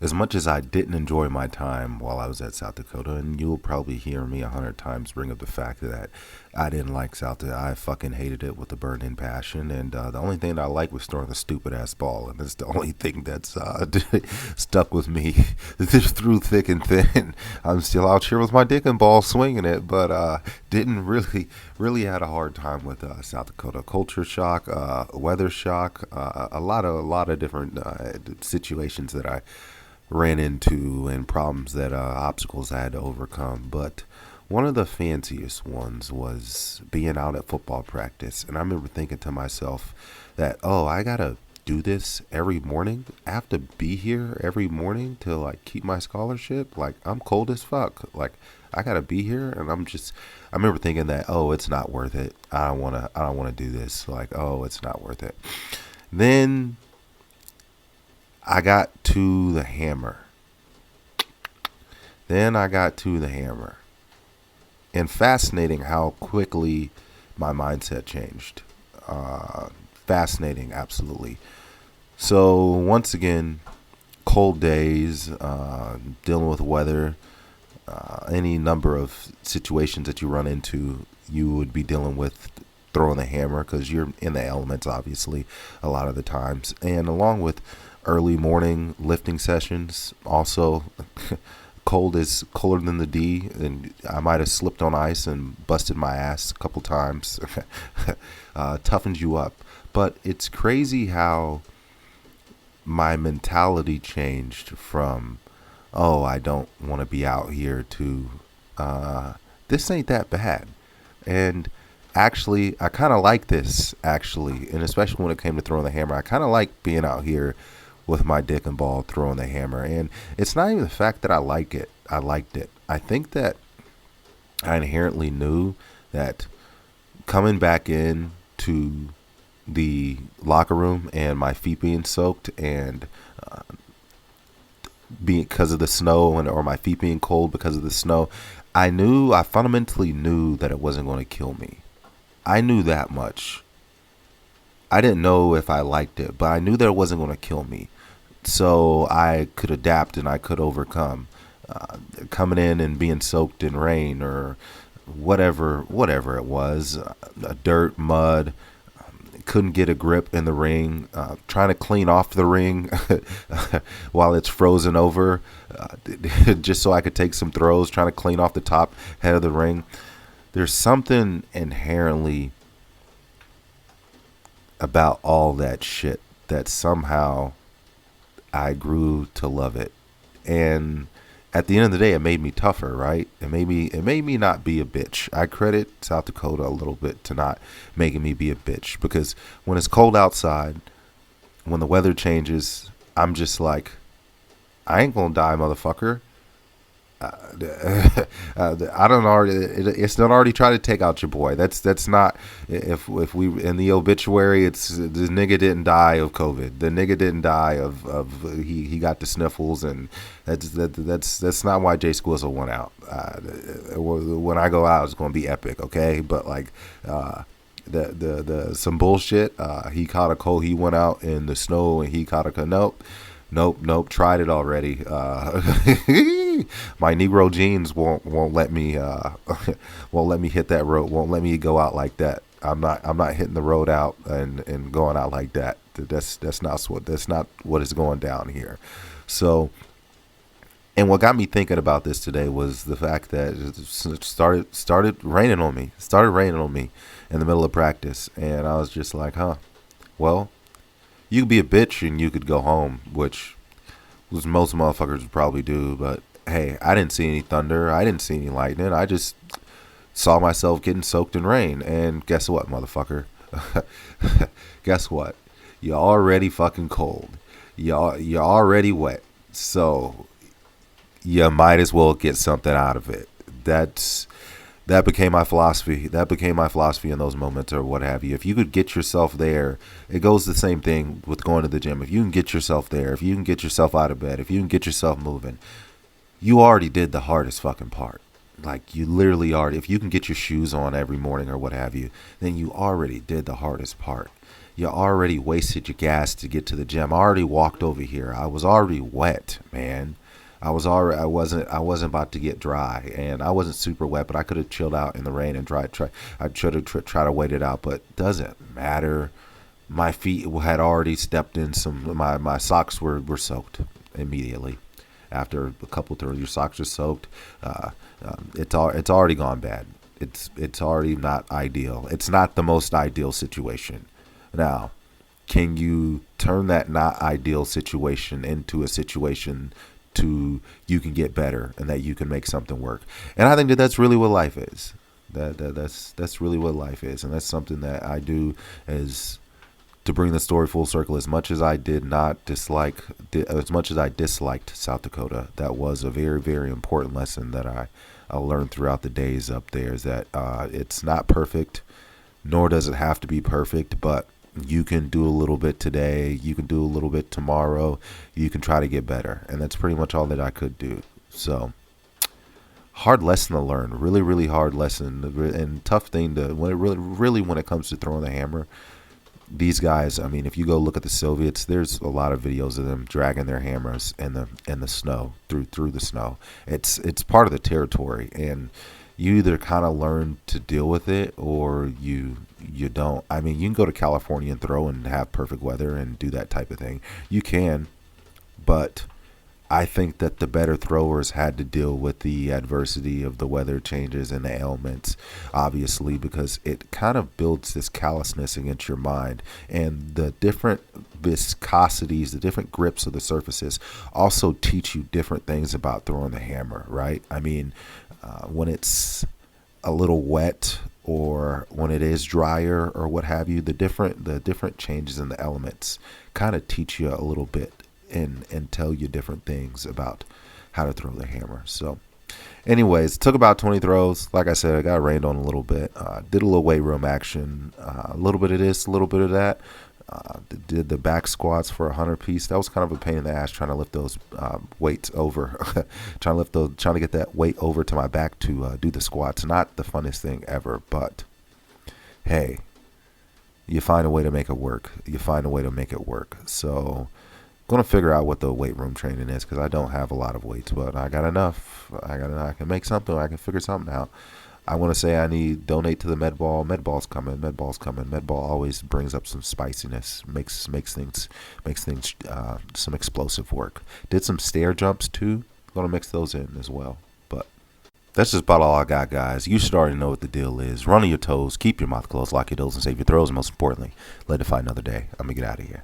as much as I didn't enjoy my time while I was at South Dakota, and you'll probably hear me 100 times bring up the fact that I didn't like South Dakota. I fucking hated it with a burning passion, and the only thing that I liked was throwing the stupid ass ball, and it's the only thing that's stuck with me through thick and thin. I'm still out here with my dick and ball swinging it, but didn't really had a hard time with South Dakota. Culture shock, weather shock, a lot of different situations that I ran into and problems that obstacles I had to overcome. But one of the fanciest ones was being out at football practice, and I remember thinking to myself that, oh, I gotta do this every morning. I have to be here every morning to like keep my scholarship. Like I'm cold as fuck. Like I gotta be here, and I remember thinking that, oh, it's not worth it. I don't wanna do this. Like, oh, it's not worth it. Then I got to the hammer. Then I got to the hammer. And fascinating how quickly my mindset changed. Fascinating, absolutely. So, once again, cold days, dealing with weather, any number of situations that you run into, you would be dealing with throwing the hammer because you're in the elements, obviously, a lot of the times. And along with early morning lifting sessions, also cold is colder than the D, and I might have slipped on ice and busted my ass a couple times. Toughens you up. But it's crazy how my mentality changed from, oh, I don't want to be out here to, this ain't that bad. And actually, I kind of like this, actually. And especially when it came to throwing the hammer, I kind of like being out here with my dick and ball throwing the hammer. And it's not even the fact that I like it. I liked it. I think that I inherently knew that coming back in to the locker room and my feet being soaked and being because of the snow or my feet being cold because of the snow, I fundamentally knew that it wasn't going to kill me. I knew that much. I didn't know if I liked it, but I knew that it wasn't going to kill me. So I could adapt and I could overcome. Coming in and being soaked in rain or whatever it was, dirt, mud, couldn't get a grip in the ring, trying to clean off the ring while it's frozen over, just so I could take some throws, trying to clean off the top head of the ring. There's something inherently about all that shit that somehow I grew to love it. And at the end of the day, it made me tougher, right? It made me not be a bitch. I credit South Dakota a little bit to not making me be a bitch, because when it's cold outside, when the weather changes, I'm just like, I ain't gonna die, motherfucker. I don't already. It's not already try to take out your boy. That's not. If we in the obituary, it's the nigga didn't die of COVID. The nigga didn't die of he got the sniffles, and that's not why Jay Squizzle went out. When I go out, it's gonna be epic, okay? But like. The some bullshit. He caught a cold. He went out in the snow and he caught a nope. Tried it already. My Negro genes won't let me won't let me hit that road. Won't let me go out like that. I'm not hitting the road out and going out like that. That's not what is going down here. So. And what got me thinking about this today was the fact that it started raining on me. Started raining on me in the middle of practice, and I was just like, huh. Well, you could be a bitch and you could go home, which was most motherfuckers would probably do. But hey, I didn't see any thunder. I didn't see any lightning. I just saw myself getting soaked in rain. And guess what, motherfucker? Guess what? You're already fucking cold. You're already wet. So you might as well get something out of it. That became my philosophy. That became my philosophy in those moments or what have you. If you could get yourself there, it goes the same thing with going to the gym. If you can get yourself there, if you can get yourself out of bed, if you can get yourself moving, you already did the hardest fucking part. Like you literally already, if you can get your shoes on every morning or what have you, then you already did the hardest part. you already wasted your gas to get to the gym. I already walked over here. I was already wet, man. I wasn't about to get dry, and I wasn't super wet, but I could have chilled out in the rain and I should have tried to wait it out, but doesn't matter. My feet had already stepped in some. My socks were soaked immediately. After a couple throws, your socks are soaked. It's already gone bad. It's already not ideal. It's not the most ideal situation. Now, can you turn that not ideal situation into a situation to you can get better and that you can make something work? And I think that that's really what life is. That's really what life is, and that's something that I do is to bring the story full circle. As much as I as much as I disliked South Dakota, that was a very, very important lesson that I learned throughout the days up there. Is that it's not perfect, nor does it have to be perfect, but you can do a little bit today, you can do a little bit tomorrow, you can try to get better, and that's pretty much all that I could do. So hard lesson to learn, really, really hard lesson, and tough thing to when it comes to throwing the hammer. These guys, I mean, if you go look at the Soviets, there's a lot of videos of them dragging their hammers in the snow through the snow. It's part of the territory, and you either kind of learn to deal with it or you don't. I mean, you can go to California and throw and have perfect weather and do that type of thing. You can, but I think that the better throwers had to deal with the adversity of the weather changes and the ailments, obviously, because it kind of builds this callousness against your mind. And the different viscosities, the different grips of the surfaces also teach you different things about throwing the hammer, right? I mean, when it's a little wet or when it is drier or what have you, the different changes in the elements kind of teach you a little bit and tell you different things about how to throw the hammer. So anyways, took about 20 throws. Like I said, I got rained on a little bit. Did a little weight room action, a little bit of this, a little bit of that. Did the back squats for 100 piece. That was kind of a pain in the ass trying to lift those weights over, trying to get that weight over to my back to do the squats. Not the funnest thing ever, but hey, you find a way to make it work. So going to figure out what the weight room training is, because I don't have a lot of weights, but I got enough. I can make something. I can figure something out. I want to say I need donate to the med ball. Med ball's coming. Med ball always brings up some spiciness, makes things some explosive work. Did some stair jumps too. Going to mix those in as well. But that's just about all I got, guys. You should already know what the deal is. Run on your toes, keep your mouth closed, lock your doors, and save your throws. And most importantly, let it fight another day. I'm gonna get out of here.